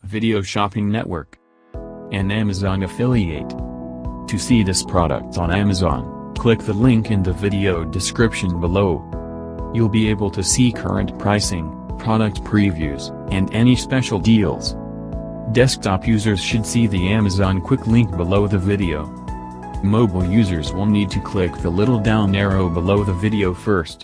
Video Shopping Network, an Amazon affiliate. To see this product on Amazon, click the link in the video description below. You'll be able to see current pricing, product previews, and any special deals. Desktop users should see the Amazon quick link below the video. Mobile users will need to click the little down arrow below the video first.